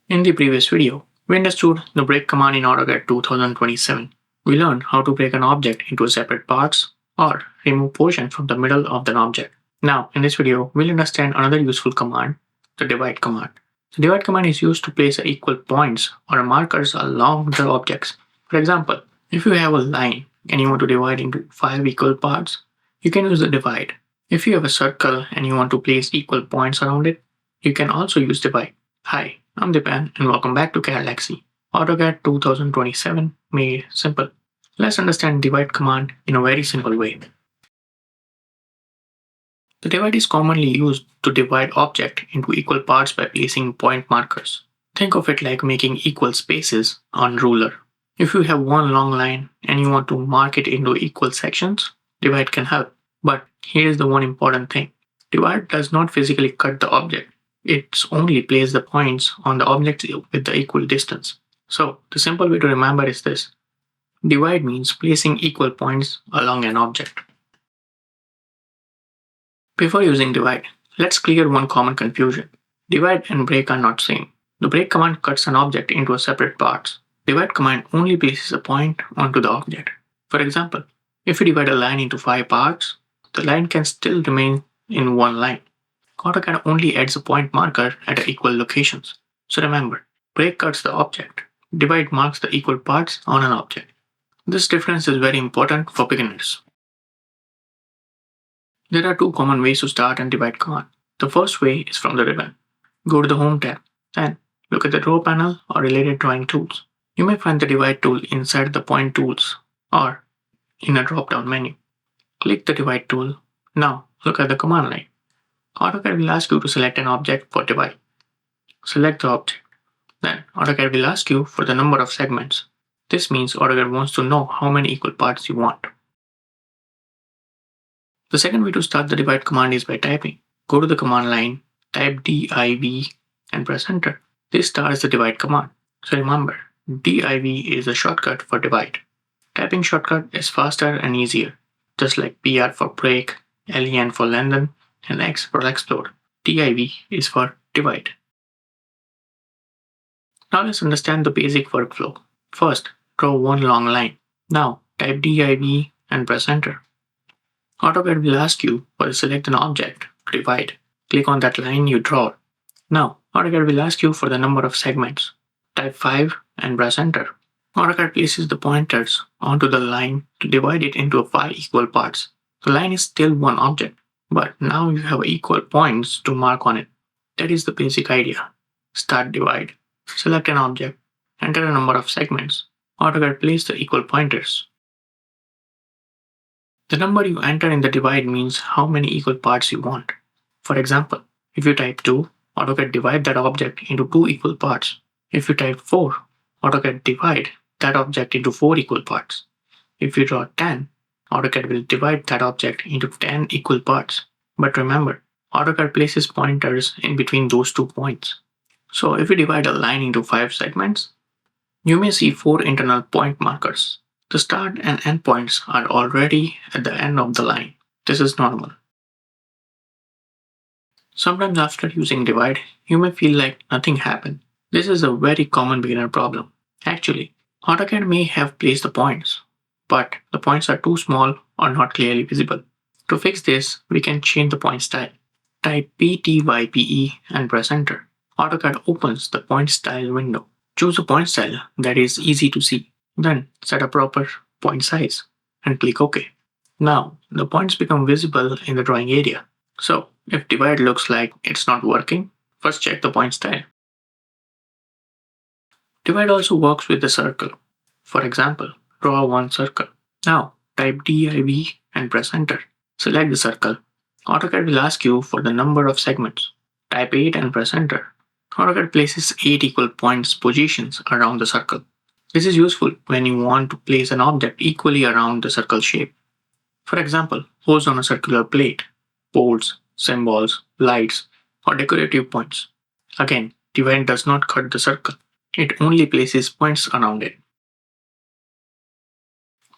In the previous video, we understood the break command in AutoCAD 2027. We learned how to break an object into separate parts or remove portion from the middle of an object. Now, in this video, we'll understand another useful command, the divide command. The divide command is used to place equal points or markers along the objects. For example, if you have a line and you want to divide into 5 equal parts, you can use the divide. If you have a circle and you want to place equal points around it, you can also use divide. Hi, I'm Dipan and welcome back to Cadelyx, AutoCAD 2027 made simple. Let's understand divide command in a very simple way. The divide is commonly used to divide object into equal parts by placing point markers. Think of it like making equal spaces on ruler. If you have one long line and you want to mark it into equal sections, divide can help. But here is the one important thing. Divide does not physically cut the object. It's only place the points on the object with the equal distance. So the simple way to remember is this. Divide means placing equal points along an object. Before using divide, let's clear one common confusion. Divide and break are not same. The break command cuts an object into separate parts. Divide command only places a point onto the object. For example, if you divide a line into 5 parts, the line can still remain in one line. AutoCAD only adds a point marker at equal locations. So remember, break cuts the object. Divide marks the equal parts on an object. This difference is very important for beginners. There are two common ways to start and divide command. The first way is from the ribbon. Go to the Home tab, then look at the Draw panel or related drawing tools. You may find the Divide tool inside the Point tools or in a drop-down menu. Click the Divide tool. Now look at the command line. AutoCAD will ask you to select an object for divide. Select the object. Then AutoCAD will ask you for the number of segments. This means AutoCAD wants to know how many equal parts you want. The second way to start the divide command is by typing. Go to the command line, type div and press enter. This starts the divide command. So remember, div is a shortcut for divide. Typing shortcut is faster and easier, just like PR for break, len for lengthen, and X for explode. div is for divide. Now let's understand the basic workflow. First, draw one long line. Now type div and press enter. AutoCAD will ask you to select an object to divide. Click on that line you draw. Now AutoCAD will ask you for the number of segments. Type 5 and press enter. AutoCAD places the pointers onto the line to divide it into 5 equal parts. The line is still one object, but now you have equal points to mark on it. That is the basic idea. Start divide. Select an object. Enter a number of segments. AutoCAD places the equal pointers. The number you enter in the divide means how many equal parts you want. For example, if you type 2, AutoCAD divide that object into 2 equal parts. If you type 4, AutoCAD divide that object into 4 equal parts. If you draw 10, AutoCAD will divide that object into 10 equal parts. But remember, AutoCAD places pointers in between those 2 points. So if you divide a line into 5 segments, you may see 4 internal point markers. The start and end points are already at the end of the line. This is normal. Sometimes after using divide, you may feel like nothing happened. This is a very common beginner problem. Actually, AutoCAD may have placed the points, but the points are too small or not clearly visible. To fix this, we can change the point style. Type PTYPE and press enter. AutoCAD opens the point style window. Choose a point style that is easy to see. Then set a proper point size and click OK. Now the points become visible in the drawing area. So if divide looks like it's not working, first check the point style. Divide also works with the circle. For example, draw one circle. Now type div and press enter. Select the circle. AutoCAD will ask you for the number of segments. Type 8 and press enter. AutoCAD places 8 equal points positions around the circle. This is useful when you want to place an object equally around the circle shape. For example, holes on a circular plate, bolts, symbols, lights, or decorative points. Again, divide does not cut the circle. It only places points around it.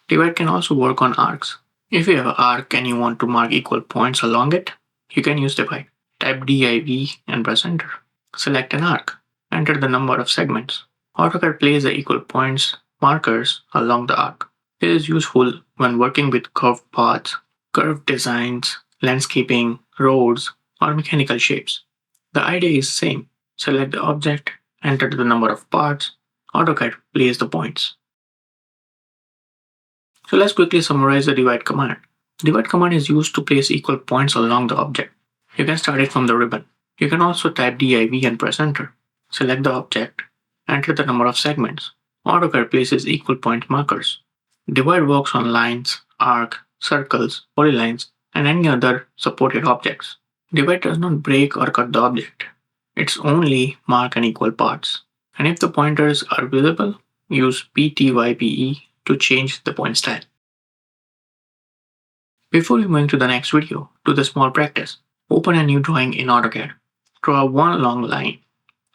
Divide can also work on arcs. If you have an arc and you want to mark equal points along it, you can use divide. Type div and press enter. Select an arc. enter the number of segments. AutoCAD places the equal points markers along the arc. This is useful when working with curved paths, curved designs, landscaping, roads, or mechanical shapes. The idea is same. Select the object, enter the number of parts, AutoCAD places the points. So let's quickly summarize the divide command. Divide command is used to place equal points along the object. You can start it from the ribbon. You can also type div and press enter. Select the object, enter the number of segments. AutoCAD places equal point markers. Divide works on lines, arc, circles, polylines, and any other supported objects. Divide does not break or cut the object. It's only mark and equal parts. And if the pointers are visible, use PTYPE to change the point style. Before we move to the next video, do the small practice. Open a new drawing in AutoCAD. Draw one long line.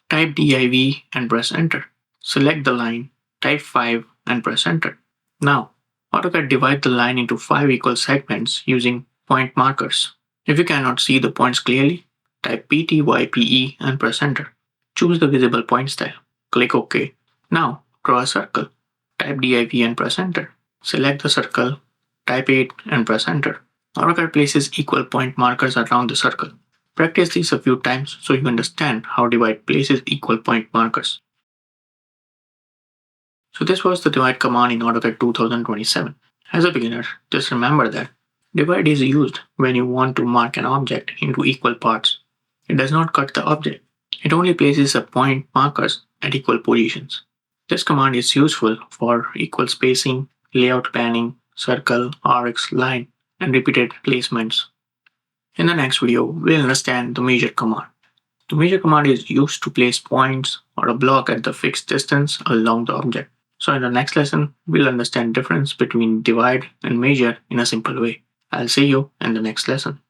Type div and press enter. Select the line, type 5 and press enter. Now, AutoCAD divide the line into 5 equal segments using point markers. If you cannot see the points clearly, type PTYPE and press enter. Choose the visible point style. Click OK. Now, draw a circle. Type div and press enter. Select the circle, type 8 and press enter. AutoCAD places equal point markers around the circle. Practice this a few times so you understand how divide places equal point markers. So this was the divide command in AutoCAD 2027. As a beginner, just remember that divide is used when you want to mark an object into equal parts. It does not cut the object. It only places a point markers at equal positions. This command is useful for equal spacing, layout panning, circle, arcs, line, and repeated placements. In the next video, we'll understand the measure command. The measure command is used to place points or a block at the fixed distance along the object. So in the next lesson, we'll understand the difference between divide and measure in a simple way. I'll see you in the next lesson.